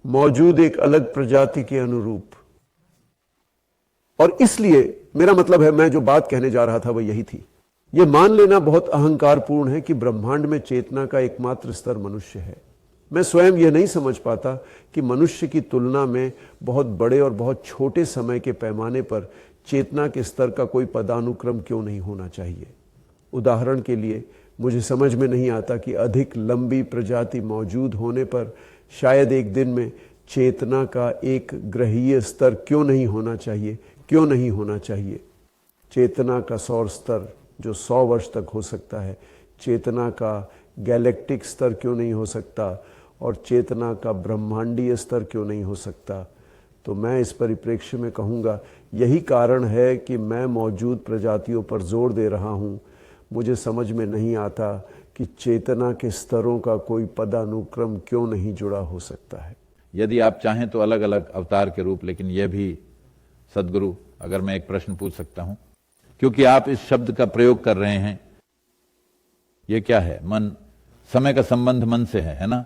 मौजूद एक अलग प्रजाति के अनुरूप। और इसलिए मेरा मतलब है, मैं जो बात कहने जा रहा था वो यही थी। यह मान लेना बहुत अहंकारपूर्ण है कि ब्रह्मांड में चेतना का एकमात्र स्तर मनुष्य है। मैं स्वयं यह नहीं समझ पाता कि मनुष्य की तुलना में बहुत बड़े और बहुत छोटे समय के पैमाने पर चेतना के स्तर का कोई पदानुक्रम क्यों नहीं होना चाहिए। उदाहरण के लिए, मुझे समझ में नहीं आता कि अधिक लंबी प्रजाति मौजूद होने पर शायद एक दिन में चेतना का एक ग्रहीय स्तर क्यों नहीं होना चाहिए। चेतना का सौर स्तर जो 100 वर्ष तक हो सकता है, चेतना का गैलेक्टिक स्तर क्यों नहीं हो सकता, और चेतना का ब्रह्मांडीय स्तर क्यों नहीं हो सकता। तो मैं इस परिप्रेक्ष्य में कहूँगा, यही कारण है कि मैं मौजूद प्रजातियों पर जोर दे रहा हूँ। मुझे समझ में नहीं आता कि चेतना के स्तरों का कोई पदानुक्रम क्यों नहीं जुड़ा हो सकता है। यदि आप चाहें तो अलग अलग अवतार के रूप, लेकिन यह भी सदगुरु, अगर मैं एक प्रश्न पूछ सकता हूं, क्योंकि आप इस शब्द का प्रयोग कर रहे हैं, यह क्या है? मन, समय का संबंध मन से है ना?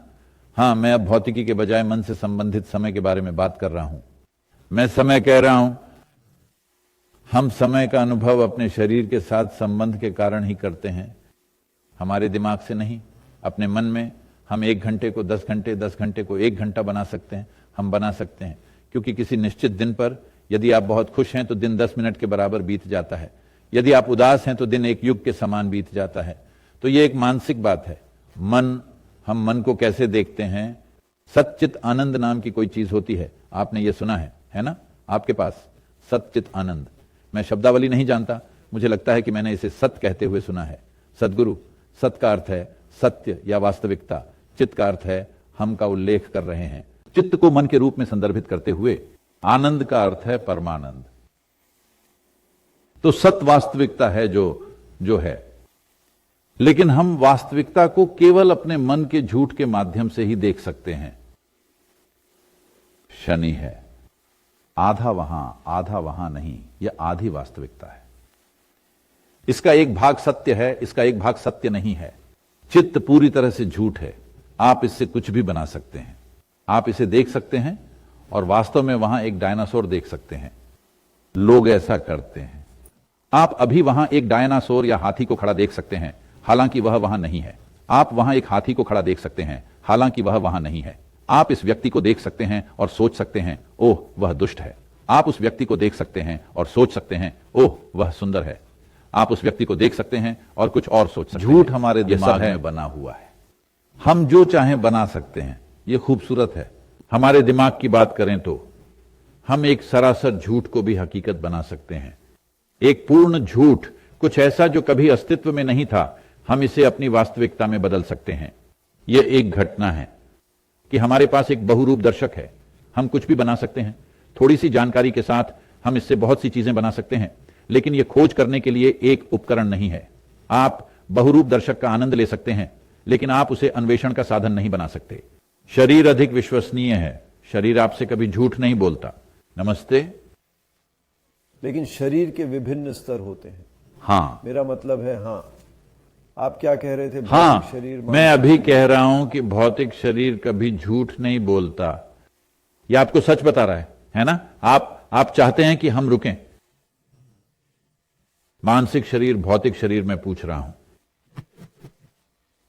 हाँ, मैं अब भौतिकी के बजाय मन से संबंधित समय के बारे में बात कर रहा हूं। मैं समय कह रहा हूं, हम समय का अनुभव अपने शरीर के साथ संबंध के कारण ही करते हैं, हमारे दिमाग से नहीं। अपने मन में हम 1 घंटे को 10 घंटे, 10 घंटे को 1 घंटा बना सकते हैं। हम बना सकते हैं क्योंकि किसी निश्चित दिन पर यदि आप बहुत खुश हैं तो दिन 10 मिनट के बराबर बीत जाता है, यदि आप उदास हैं तो दिन एक युग के समान बीत जाता है। तो ये एक मानसिक बात है। मन, हम मन को कैसे देखते हैं? सच्चित आनंद नाम की कोई चीज होती है, आपने ये सुना है ना? आपके पास सच्चित आनंद, मैं शब्दावली नहीं जानता, मुझे लगता है कि मैंने इसे सत्य कहते हुए सुना है। सदगुरु, सत्य का अर्थ है सत्य या वास्तविकता, चित्त का अर्थ है हम का उल्लेख कर रहे हैं। चित्त को मन के रूप में संदर्भित करते हुए आनंद का अर्थ है परमानंद। तो सत्य वास्तविकता है जो है, लेकिन हम वास्तविकता को केवल अपने मन के झूठ के माध्यम से ही देख सकते हैं। शनि है, आधा वहां नहीं, यह आधी वास्तविकता है। इसका एक भाग सत्य है, इसका एक भाग सत्य नहीं है। चित्त पूरी तरह से झूठ है। आप इससे कुछ भी बना सकते हैं, आप इसे देख सकते हैं और वास्तव में वहां एक डायनासोर देख सकते हैं। लोग ऐसा करते हैं। आप अभी वहां एक डायनासोर या हाथी को खड़ा देख सकते हैं, हालांकि वह वहां नहीं है। आप वहां एक हाथी को खड़ा देख सकते हैं, हालांकि वह वहां नहीं है। आप इस व्यक्ति को देख सकते हैं और सोच सकते हैं, ओह वह दुष्ट है। आप उस व्यक्ति को देख सकते हैं और सोच सकते हैं, ओह वह सुंदर है। आप उस व्यक्ति को देख सकते हैं और कुछ और सोच सकते हैं। झूठ हमारे दिमाग में बना हुआ है। हम जो चाहें बना सकते हैं, यह खूबसूरत है। हमारे दिमाग की बात करें तो हम एक सरासर झूठ को भी हकीकत बना सकते हैं। एक पूर्ण झूठ, कुछ ऐसा जो कभी अस्तित्व में नहीं था, हम इसे अपनी वास्तविकता में बदल सकते हैं। यह एक घटना है कि हमारे पास एक बहुरूप दर्शक है। हम कुछ भी बना सकते हैं, थोड़ी सी जानकारी के साथ हम इससे बहुत सी चीजें बना सकते हैं, लेकिन यह खोज करने के लिए एक उपकरण नहीं है। आप बहुरूप दर्शक का आनंद ले सकते हैं, लेकिन आप उसे अन्वेषण का साधन नहीं बना सकते। शरीर अधिक विश्वसनीय है, शरीर आपसे कभी झूठ नहीं बोलता। नमस्ते। लेकिन शरीर के विभिन्न स्तर होते हैं। हाँ, मेरा मतलब है, हाँ आप क्या कह रहे थे? हाँ, शरीर, मैं अभी कह रहा हूं कि भौतिक शरीर कभी झूठ नहीं बोलता। यह आपको सच बता रहा है ना? आप चाहते हैं कि हम रुकें। मानसिक शरीर, भौतिक शरीर में पूछ रहा हूं।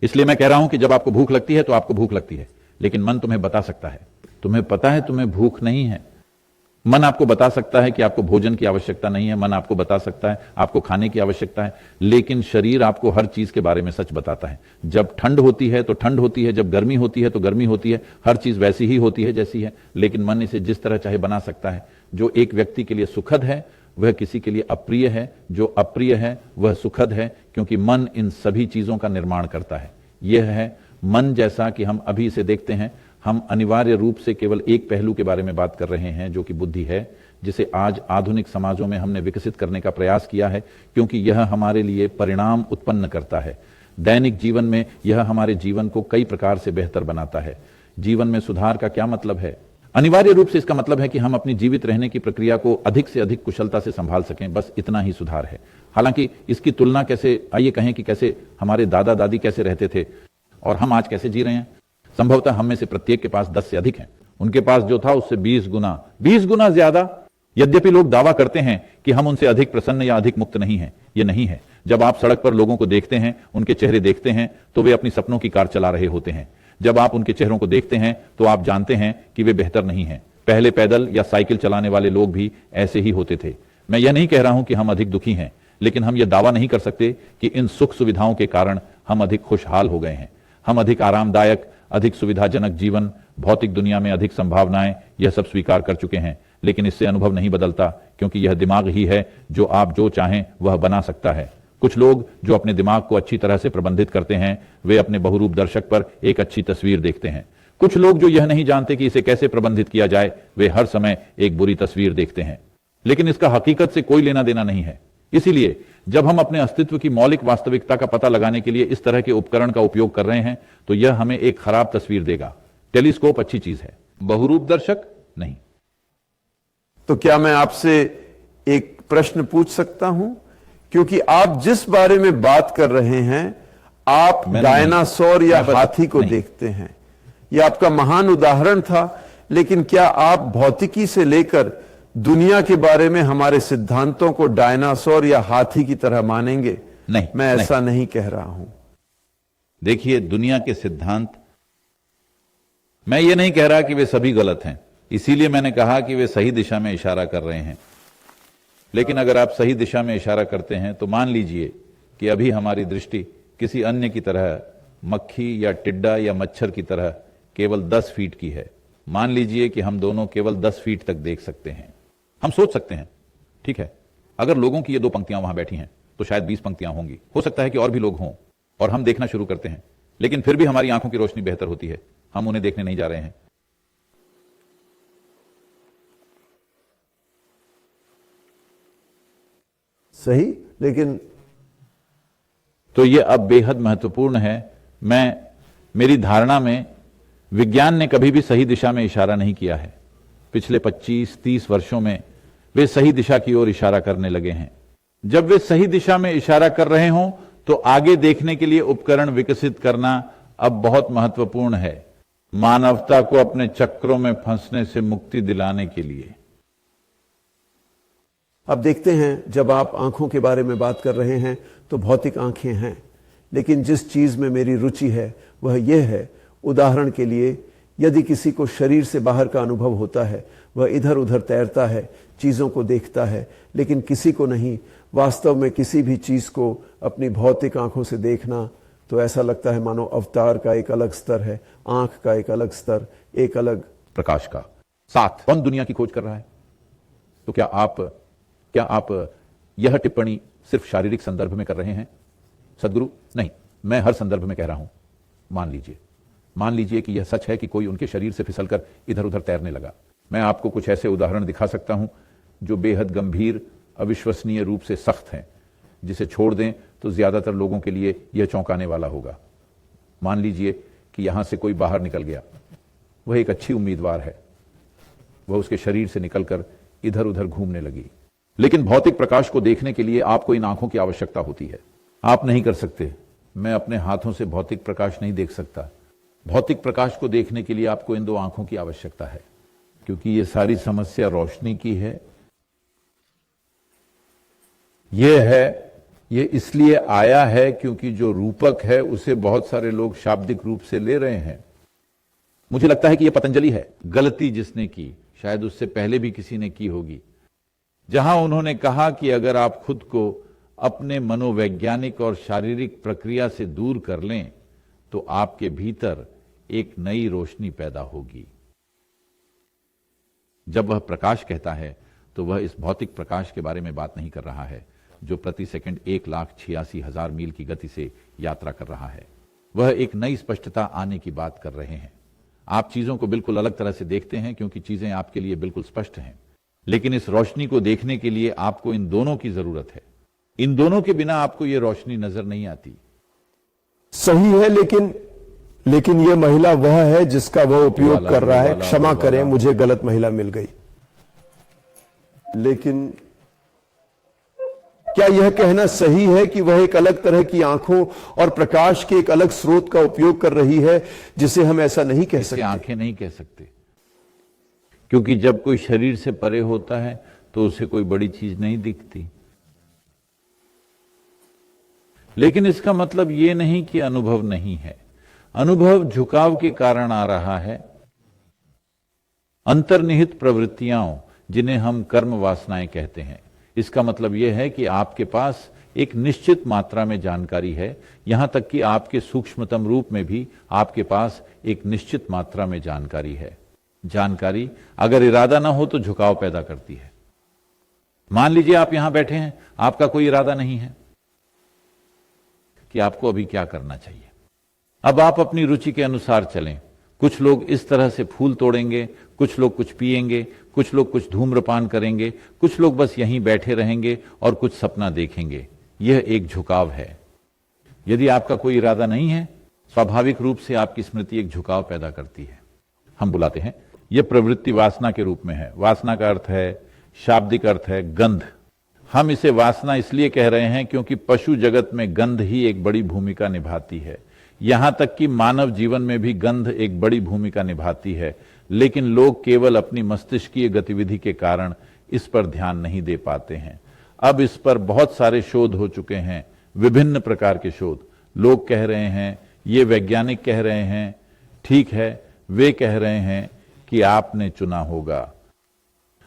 इसलिए मैं कह रहा हूं कि जब आपको भूख लगती है तो आपको भूख लगती है, लेकिन मन तुम्हें बता सकता है, तुम्हें पता है तुम्हें भूख नहीं है। मन आपको बता सकता है कि आपको भोजन की आवश्यकता नहीं है, मन आपको बता सकता है आपको खाने की आवश्यकता है, लेकिन शरीर आपको हर चीज के बारे में सच बताता है। जब ठंड होती है तो ठंड होती है, जब गर्मी होती है तो गर्मी होती है, हर चीज वैसी ही होती है जैसी है, लेकिन मन इसे जिस तरह चाहे बना सकता है। जो एक व्यक्ति के लिए सुखद है वह किसी के लिए अप्रिय है, जो अप्रिय है वह सुखद है, क्योंकि मन इन सभी चीजों का निर्माण करता है। यह है मन, जैसा कि हम अभी इसे देखते हैं। हम अनिवार्य रूप से केवल एक पहलू के बारे में बात कर रहे हैं, जो कि बुद्धि है, जिसे आज आधुनिक समाजों में हमने विकसित करने का प्रयास किया है, क्योंकि यह हमारे लिए परिणाम उत्पन्न करता है। दैनिक जीवन में यह हमारे जीवन को कई प्रकार से बेहतर बनाता है। जीवन में सुधार का क्या मतलब है? अनिवार्य रूप से इसका मतलब है कि हम अपनी जीवित रहने की प्रक्रिया को अधिक से अधिक कुशलता से संभाल सकें, बस इतना ही सुधार है। हालांकि इसकी तुलना कैसे, आइए कहें कि कैसे हमारे दादा दादी कैसे रहते थे और हम आज कैसे जी रहे हैं। संभवतः हम में से प्रत्येक के पास 10 से अधिक हैं, उनके पास जो था उससे 20 गुना ज्यादा। यद्यपि लोग दावा करते हैं कि हम उनसे अधिक प्रसन्न या अधिक मुक्त नहीं हैं, ये नहीं है। जब आप सड़क पर लोगों को देखते हैं, उनके चेहरे देखते हैं, तो वे अपनी सपनों की कार चला रहे होते हैं। जब आप उनके चेहरों को देखते हैं तो आप जानते हैं कि वे बेहतर नहीं हैं। पहले पैदल या साइकिल चलाने वाले लोग भी ऐसे ही होते थे। मैं यह नहीं कह रहा हूं कि हम अधिक दुखी हैं, लेकिन हम यह दावा नहीं कर सकते कि इन सुख सुविधाओं के कारण हम अधिक खुशहाल हो गए हैं। हम अधिक आरामदायक, अधिक सुविधाजनक जीवन, भौतिक दुनिया में अधिक संभावनाएं, यह सब स्वीकार कर चुके हैं। लेकिन इससे अनुभव नहीं बदलता, क्योंकि यह दिमाग ही है जो आप जो चाहें वह बना सकता है। कुछ लोग जो अपने दिमाग को अच्छी तरह से प्रबंधित करते हैं, वे अपने बहुरूप दर्शक पर एक अच्छी तस्वीर देखते हैं। कुछ लोग जो यह नहीं जानते कि इसे कैसे प्रबंधित किया जाए, वे हर समय एक बुरी तस्वीर देखते हैं। लेकिन इसका हकीकत से कोई लेना देना नहीं है। इसीलिए जब हम अपने अस्तित्व की मौलिक वास्तविकता का पता लगाने के लिए इस तरह के उपकरण का उपयोग कर रहे हैं, तो यह हमें एक खराब तस्वीर देगा। टेलीस्कोप अच्छी चीज है, बहुरूप दर्शक नहीं। तो क्या मैं आपसे एक प्रश्न पूछ सकता हूं? क्योंकि आप जिस बारे में बात कर रहे हैं, आप डायनासोर या हाथी को देखते हैं। यह आपका महान उदाहरण था, लेकिन क्या आप भौतिकी से लेकर दुनिया के बारे में हमारे सिद्धांतों को डायनासोर या हाथी की तरह मानेंगे? नहीं, मैं ऐसा नहीं कह रहा हूं। देखिए, दुनिया के सिद्धांत, मैं ये नहीं कह रहा कि वे सभी गलत हैं, इसीलिए मैंने कहा कि वे सही दिशा में इशारा कर रहे हैं। लेकिन अगर आप सही दिशा में इशारा करते हैं तो मान लीजिए कि अभी हमारी दृष्टि किसी अन्य की तरह, मक्खी या टिड्डा या मच्छर की तरह केवल 10 फीट की है। मान लीजिए कि हम दोनों केवल 10 फीट तक देख सकते हैं। हम सोच सकते हैं, ठीक है, अगर लोगों की ये 2 पंक्तियां वहां बैठी हैं तो शायद 20 पंक्तियां होंगी। हो सकता है कि और भी लोग हों, और हम देखना शुरू करते हैं। लेकिन फिर भी हमारी आंखों की रोशनी बेहतर होती है, हम उन्हें देखने नहीं जा रहे हैं। सही, लेकिन तो ये अब बेहद महत्वपूर्ण है। मेरी धारणा में विज्ञान ने कभी भी सही दिशा में इशारा नहीं किया है। पिछले 25-30 वर्षों में वे सही दिशा की ओर इशारा करने लगे हैं। जब वे सही दिशा में इशारा कर रहे हों तो आगे देखने के लिए उपकरण विकसित करना अब बहुत महत्वपूर्ण है, मानवता को अपने चक्रों में फंसने से मुक्ति दिलाने के लिए। अब देखते हैं, जब आप आंखों के बारे में बात कर रहे हैं तो भौतिक आंखें हैं, लेकिन जिस चीज में मेरी रुचि है वह यह है, उदाहरण के लिए यदि किसी को शरीर से बाहर का अनुभव होता है, वह इधर उधर तैरता है, चीजों को देखता है, लेकिन किसी को नहीं। वास्तव में किसी भी चीज को अपनी भौतिक आंखों से देखना तो ऐसा लगता है मानो अवतार का एक अलग स्तर है, आंख का एक अलग स्तर, एक अलग प्रकाश का। साथ कौन दुनिया की खोज कर रहा है? तो क्या आप यह टिप्पणी सिर्फ शारीरिक संदर्भ में कर रहे हैं सदगुरु? नहीं, मैं हर संदर्भ में कह रहा हूं। मान लीजिए कि यह सच है कि कोई उनके शरीर से फिसलकर इधर उधर तैरने लगा। मैं आपको कुछ ऐसे उदाहरण दिखा सकता हूं जो बेहद गंभीर, अविश्वसनीय रूप से सख्त हैं, जिसे छोड़ दें तो ज्यादातर लोगों के लिए यह चौंकाने वाला होगा। मान लीजिए कि यहां से कोई बाहर निकल गया, वह एक अच्छी उम्मीदवार है, वह उसके शरीर से निकलकर इधर उधर घूमने लगी। लेकिन भौतिक प्रकाश को देखने के लिए आपको इन आंखों की आवश्यकता होती है। आप नहीं कर सकते। मैं अपने हाथों से भौतिक प्रकाश नहीं देख सकता। भौतिक प्रकाश को देखने के लिए आपको इन 2 आंखों की आवश्यकता है, क्योंकि ये सारी समस्या रोशनी की है। ये इसलिए आया है क्योंकि जो रूपक है उसे बहुत सारे लोग शाब्दिक रूप से ले रहे हैं। मुझे लगता है कि यह पतंजलि है। गलती जिसने की, शायद उससे पहले भी किसी ने की होगी, जहां उन्होंने कहा कि अगर आप खुद को अपने मनोवैज्ञानिक और शारीरिक प्रक्रिया से दूर कर लें तो आपके भीतर एक नई रोशनी पैदा होगी। जब वह प्रकाश कहता है तो वह इस भौतिक प्रकाश के बारे में बात नहीं कर रहा है जो प्रति सेकंड 1,86,000 मील की गति से यात्रा कर रहा है। वह एक नई स्पष्टता आने की बात कर रहे हैं। आप चीजों को बिल्कुल अलग तरह से देखते हैं क्योंकि चीजें आपके लिए बिल्कुल स्पष्ट हैं। लेकिन इस रोशनी को देखने के लिए आपको इन दोनों की जरूरत है। इन दोनों के बिना आपको यह रोशनी नजर नहीं आती। सही है, लेकिन यह महिला वह है जिसका वह उपयोग कर रहा है। क्षमा करें, मुझे गलत महिला मिल गई। लेकिन क्या यह कहना सही है कि वह एक अलग तरह की आंखों और प्रकाश के एक अलग स्रोत का उपयोग कर रही है, जिसे हम ऐसा नहीं कह सकते? आंखें नहीं कह सकते। क्योंकि जब कोई शरीर से परे होता है तो उसे कोई बड़ी चीज नहीं दिखती। लेकिन इसका मतलब ये नहीं कि अनुभव नहीं है। अनुभव झुकाव के कारण आ रहा है। अंतर्निहित प्रवृत्तियां जिन्हें हम कर्म वासनाएं कहते हैं, इसका मतलब यह है कि आपके पास एक निश्चित मात्रा में जानकारी है, यहां तक कि आपके सूक्ष्मतम रूप में भी आपके पास एक निश्चित मात्रा में जानकारी है। जानकारी अगर इरादा ना हो तो झुकाव पैदा करती है। मान लीजिए आप यहां बैठे हैं, आपका कोई इरादा नहीं है कि आपको अभी क्या करना चाहिए। अब आप अपनी रुचि के अनुसार चलें। कुछ लोग इस तरह से फूल तोड़ेंगे, कुछ लोग कुछ पिएंगे, कुछ लोग कुछ धूम्रपान करेंगे, कुछ लोग बस यहीं बैठे रहेंगे और कुछ सपना देखेंगे। यह एक झुकाव है। यदि आपका कोई इरादा नहीं है, स्वाभाविक रूप से आपकी स्मृति एक झुकाव पैदा करती है। हम बुलाते हैं, यह प्रवृत्ति वासना के रूप में है। वासना का अर्थ है, शाब्दिक अर्थ है गंध। हम इसे वासना इसलिए कह रहे हैं क्योंकि पशु जगत में गंध ही एक बड़ी भूमिका निभाती है। यहां तक कि मानव जीवन में भी गंध एक बड़ी भूमिका निभाती है, लेकिन लोग केवल अपनी मस्तिष्कीय गतिविधि के कारण इस पर ध्यान नहीं दे पाते हैं। अब इस पर बहुत सारे शोध हो चुके हैं, विभिन्न प्रकार के शोध। लोग कह रहे हैं, ये वैज्ञानिक कह रहे हैं, ठीक है, वे कह रहे हैं कि आपने चुना होगा।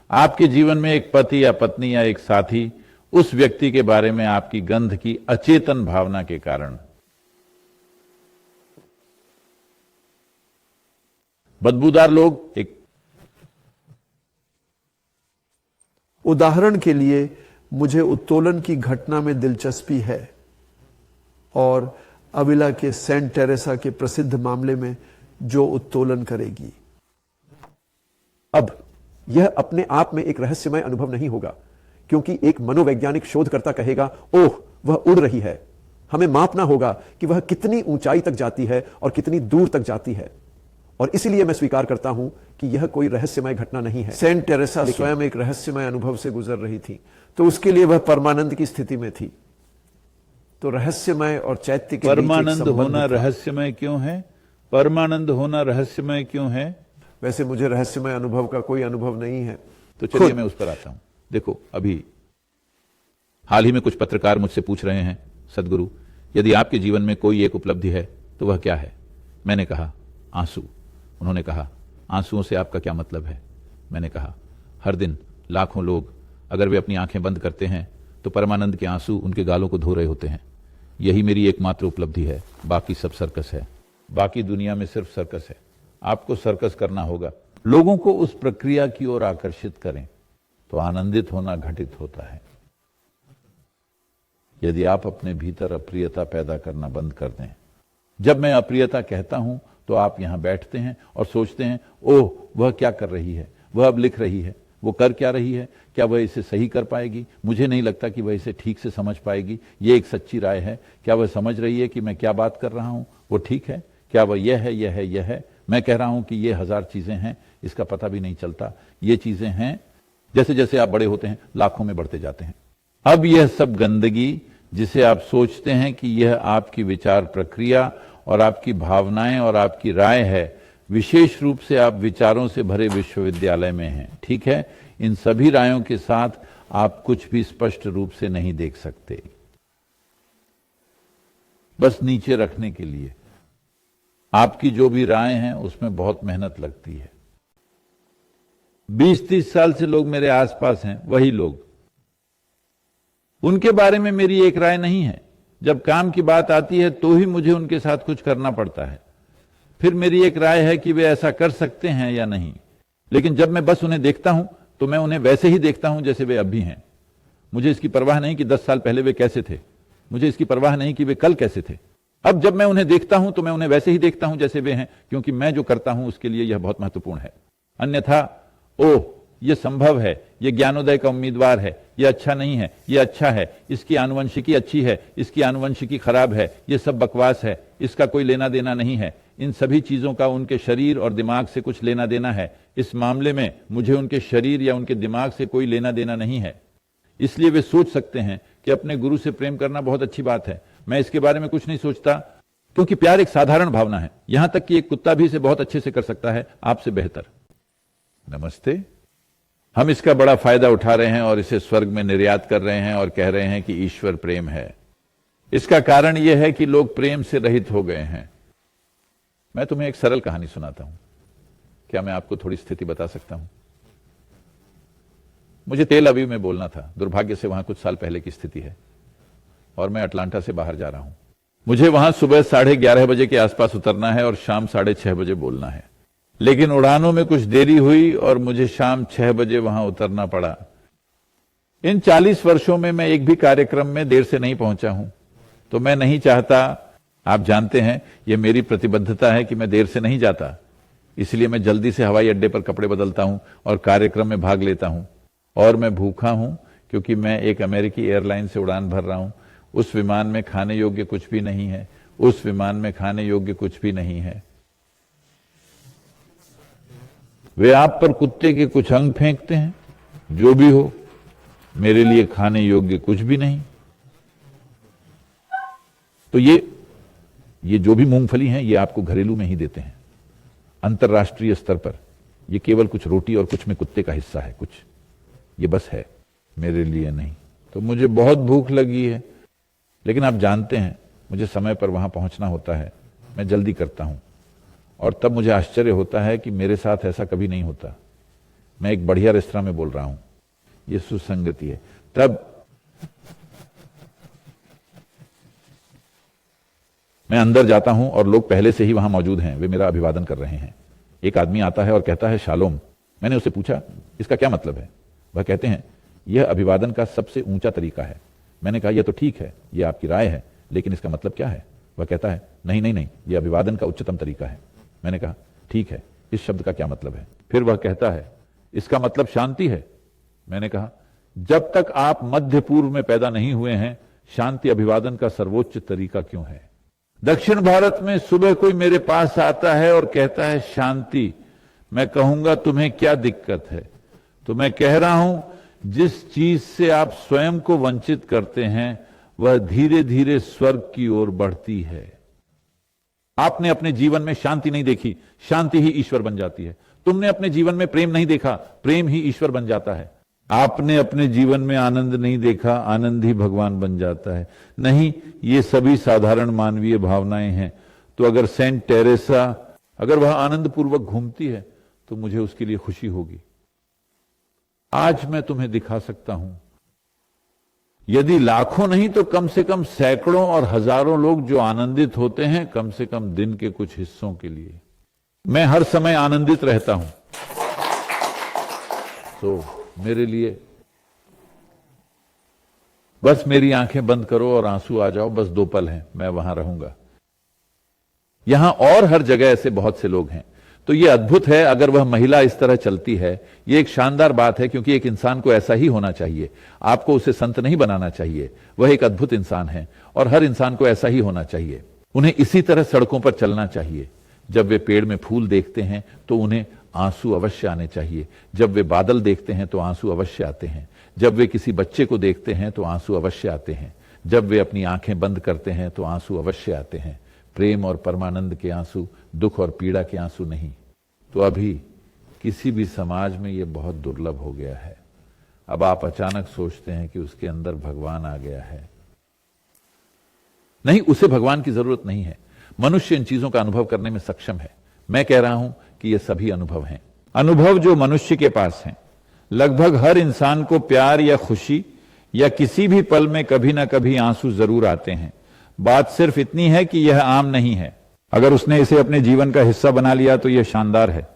आपके जीवन में एक पति या पत्नी या एक साथी, उस व्यक्ति के बारे में आपकी गंध की अचेतन भावना के कारण। बदबूदार लोग एक उदाहरण के लिए मुझे उत्तोलन की घटना में दिलचस्पी है और अविला के सेंट टेरेसा के प्रसिद्ध मामले में जो उत्तोलन करेगी। अब यह अपने आप में एक रहस्यमय अनुभव नहीं होगा, क्योंकि एक मनोवैज्ञानिक शोधकर्ता कहेगा, ओह वह उड़ रही है। हमें मापना होगा कि वह कितनी ऊंचाई तक जाती है और कितनी दूर तक जाती है, और इसलिए मैं स्वीकार करता हूं कि यह कोई रहस्यमय घटना नहीं है। सेंट टेरेसा स्वयं एक रहस्यमय अनुभव से गुजर रही थी, तो उसके लिए वह परमानंद की स्थिति में थी। तो रहस्यमय और चैत्य के परमानंद होना रहस्यमय क्यों है? परमानंद होना रहस्यमय क्यों है? वैसे मुझे रहस्यमय अनुभव का कोई अनुभव नहीं है। तो चलिए मैं उस पर आता हूं। देखो, अभी हाल ही में कुछ पत्रकार मुझसे पूछ रहे हैं, सदगुरु यदि आपके जीवन में कोई एक उपलब्धि है तो वह क्या है? मैंने कहा आंसू। उन्होंने कहा आंसुओं से आपका क्या मतलब है? मैंने कहा हर दिन लाखों लोग अगर वे अपनी आंखें बंद करते हैं तो परमानंद के आंसू उनके गालों को धो रहे होते हैं। यही मेरी एकमात्र उपलब्धि है, बाकी सब सर्कस है। बाकी दुनिया में सिर्फ सर्कस है। आपको सर्कस करना होगा, लोगों को उस प्रक्रिया की ओर आकर्षित करें तो आनंदित होना घटित होता है। यदि आप अपने भीतर अप्रियता पैदा करना बंद कर दें, जब मैं अप्रियता कहता हूं तो आप यहां बैठते हैं और सोचते हैं, ओह वह क्या कर रही है, वह अब लिख रही है, वो कर क्या रही है, क्या वह इसे सही कर पाएगी? मुझे नहीं लगता कि वह इसे ठीक से समझ पाएगी। ये एक सच्ची राय है। क्या वह समझ रही है कि मैं क्या बात कर रहा हूं? वो ठीक है? क्या वह यह है, यह है, यह है? मैं कह रहा हूं कि ये 1000 चीजें हैं, इसका पता भी नहीं चलता। ये चीजें हैं, जैसे जैसे आप बड़े होते हैं लाखों में बढ़ते जाते हैं। अब यह सब गंदगी जिसे आप सोचते हैं कि यह आपकी विचार प्रक्रिया और आपकी भावनाएं और आपकी राय है, विशेष रूप से आप विचारों से भरे विश्वविद्यालय में हैं, ठीक है? इन सभी रायों के साथ आप कुछ भी स्पष्ट रूप से नहीं देख सकते, बस नीचे रखने के लिए। आपकी जो भी राय हैं उसमें बहुत मेहनत लगती है। 20-30 साल से लोग मेरे आसपास हैं, वही लोग, उनके बारे में मेरी एक राय नहीं है। जब काम की बात आती है तो ही मुझे उनके साथ कुछ करना पड़ता है। फिर मेरी एक राय है कि वे ऐसा कर सकते हैं या नहीं, लेकिन जब मैं बस उन्हें देखता हूं तो मैं उन्हें वैसे ही देखता हूं जैसे वे अब भी हैं। मुझे इसकी परवाह नहीं कि 10 साल पहले वे कैसे थे, मुझे इसकी परवाह नहीं कि वे कल कैसे थे। अब जब मैं उन्हें देखता हूं तो मैं उन्हें वैसे ही देखता हूं जैसे वे हैं, क्योंकि मैं जो करता हूं उसके लिए यह बहुत महत्वपूर्ण है। अन्यथा ओह यह संभव है, यह ज्ञानोदय का उम्मीदवार है, यह अच्छा नहीं है, यह अच्छा है, इसकी आनुवंशिकी अच्छी है, इसकी आनुवंशिकी खराब है, यह सब बकवास है, इसका कोई लेना देना नहीं है। इन सभी चीजों का उनके शरीर और दिमाग से कुछ लेना देना है। इस मामले में मुझे उनके शरीर या उनके दिमाग से कोई लेना देना नहीं है। इसलिए वे सोच सकते हैं कि अपने गुरु से प्रेम करना बहुत अच्छी बात है। मैं इसके बारे में कुछ नहीं सोचता, क्योंकि प्यार एक साधारण भावना है। यहां तक कि एक कुत्ता भी इसे बहुत अच्छे से कर सकता है, आपसे बेहतर। नमस्ते। हम इसका बड़ा फायदा उठा रहे हैं और इसे स्वर्ग में निर्यात कर रहे हैं और कह रहे हैं कि ईश्वर प्रेम है। इसका कारण यह है कि लोग प्रेम से रहित हो गए हैं। मैं तुम्हें एक सरल कहानी सुनाता हूं। क्या मैं आपको थोड़ी स्थिति बता सकता हूं? मुझे तेल अवीव में बोलना था। दुर्भाग्य से वहां कुछ साल पहले की स्थिति है और मैं अटलांटा से बाहर जा रहा हूं। मुझे वहां सुबह 11:30 बजे के आसपास उतरना है और शाम 6:30 बजे बोलना है। लेकिन उड़ानों में कुछ देरी हुई और मुझे शाम 6 बजे वहां उतरना पड़ा। इन 40 वर्षों में मैं एक भी कार्यक्रम में देर से नहीं पहुंचा हूं, तो मैं नहीं चाहता, आप जानते हैं यह मेरी प्रतिबद्धता है कि मैं देर से नहीं जाता। इसलिए मैं जल्दी से हवाई अड्डे पर कपड़े बदलता हूं और कार्यक्रम में भाग लेता हूं। और मैं भूखा हूं क्योंकि मैं एक अमेरिकी एयरलाइन से उड़ान भर रहा हूं। उस विमान में खाने योग्य कुछ भी नहीं है। उस विमान में खाने योग्य कुछ भी नहीं है। वे आप पर कुत्ते के कुछ अंग फेंकते हैं, जो भी हो, मेरे लिए खाने योग्य कुछ भी नहीं। तो ये जो भी मूंगफली हैं, ये आपको घरेलू में ही देते हैं। अंतर्राष्ट्रीय स्तर पर ये केवल कुछ रोटी और कुछ में कुत्ते का हिस्सा है, कुछ ये बस है, मेरे लिए नहीं। तो मुझे बहुत भूख लगी है, लेकिन आप जानते हैं मुझे समय पर वहां पहुंचना होता है। मैं जल्दी करता हूं और तब मुझे आश्चर्य होता है कि मेरे साथ ऐसा कभी नहीं होता। मैं एक बढ़िया रेस्तरां में बोल रहा हूं, ये सुसंगति है। तब मैं अंदर जाता हूं और लोग पहले से ही वहां मौजूद हैं। वे मेरा अभिवादन कर रहे हैं। एक आदमी आता है और कहता है शालोम। मैंने उससे पूछा इसका क्या मतलब है? वह कहते हैं यह अभिवादन का सबसे ऊंचा तरीका है। मैंने कहा यह तो ठीक है, यह आपकी राय है, लेकिन इसका मतलब क्या है? वह कहता है नहीं, यह अभिवादन का उच्चतम तरीका है। मैंने कहा ठीक है, इस शब्द का क्या मतलब है? फिर वह कहता है इसका मतलब शांति है। मैंने कहा जब तक आप मध्य पूर्व में पैदा नहीं हुए हैं, शांति अभिवादन का सर्वोच्च तरीका क्यों है? दक्षिण भारत में सुबह कोई मेरे पास आता है और कहता है शांति। मैं कहूंगा तुम्हें क्या दिक्कत है? तो मैं कह रहा हूं जिस चीज से आप स्वयं को वंचित करते हैं, वह धीरे धीरे स्वर्ग की ओर बढ़ती है। आपने अपने जीवन में शांति नहीं देखी, शांति ही ईश्वर बन जाती है। तुमने अपने जीवन में प्रेम नहीं देखा, प्रेम ही ईश्वर बन जाता है। आपने अपने जीवन में आनंद नहीं देखा, आनंद ही भगवान बन जाता है। नहीं, ये सभी साधारण मानवीय भावनाएं हैं। तो अगर सेंट टेरेसा, अगर वह आनंद पूर्वक घूमती है, तो मुझे उसके लिए खुशी होगी। आज मैं तुम्हें दिखा सकता हूं, यदि लाखों नहीं तो कम से कम सैकड़ों और हजारों लोग जो आनंदित होते हैं, कम से कम दिन के कुछ हिस्सों के लिए। मैं हर समय आनंदित रहता हूं। तो मेरे लिए बस मेरी आंखें बंद करो और आंसू आ जाओ, बस 2 पल हैं, मैं वहां रहूंगा। यहां और हर जगह ऐसे बहुत से लोग हैं। तो यह अद्भुत है अगर वह महिला इस तरह चलती है। यह एक शानदार बात है, क्योंकि एक इंसान को ऐसा ही होना चाहिए। आपको उसे संत नहीं बनाना चाहिए। वह एक अद्भुत इंसान है और हर इंसान को ऐसा ही होना चाहिए। उन्हें इसी तरह सड़कों पर चलना चाहिए। जब वे पेड़ में फूल देखते हैं तो उन्हें आंसू अवश्य आने चाहिए। जब वे बादल देखते हैं तो आंसू अवश्य आते हैं। जब वे किसी बच्चे को देखते हैं तो आंसू अवश्य आते हैं। जब वे अपनी आंखें बंद करते हैं तो आंसू अवश्य आते हैं। प्रेम और परमानंद के आंसू, दुख और पीड़ा के आंसू नहीं। तो अभी किसी भी समाज में यह बहुत दुर्लभ हो गया है। अब आप अचानक सोचते हैं कि उसके अंदर भगवान आ गया है। नहीं, उसे भगवान की जरूरत नहीं है। मनुष्य इन चीजों का अनुभव करने में सक्षम है। मैं कह रहा हूं कि ये सभी अनुभव हैं, अनुभव जो मनुष्य के पास हैं। लगभग हर इंसान को प्यार या खुशी या किसी भी पल में कभी ना कभी आंसू जरूर आते हैं। बात सिर्फ इतनी है कि यह आम नहीं है। अगर उसने इसे अपने जीवन का हिस्सा बना लिया तो यह शानदार है।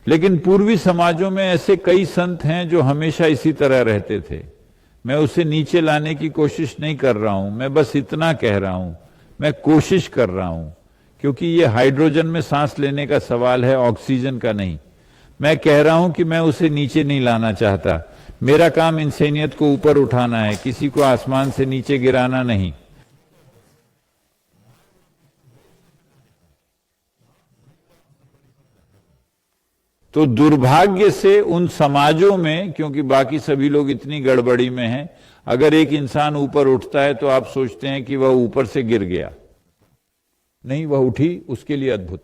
लेकिन पूर्वी समाजों में ऐसे कई संत हैं जो हमेशा इसी तरह रहते थे। मैं उसे नीचे लाने की कोशिश नहीं कर रहा हूं, मैं बस इतना कह रहा हूं, मैं कोशिश कर रहा हूं, क्योंकि यह हाइड्रोजन में सांस लेने का सवाल है, ऑक्सीजन का नहीं। मैं कह रहा हूं कि मैं उसे नीचे नहीं लाना चाहता। मेरा काम इंसानियत को ऊपर उठाना है, किसी को आसमान से नीचे गिराना नहीं। तो दुर्भाग्य से उन समाजों में, क्योंकि बाकी सभी लोग इतनी गड़बड़ी में हैं, अगर एक इंसान ऊपर उठता है तो आप सोचते हैं कि वह ऊपर से गिर गया। नहीं, वह उठी, उसके लिए अद्भुत।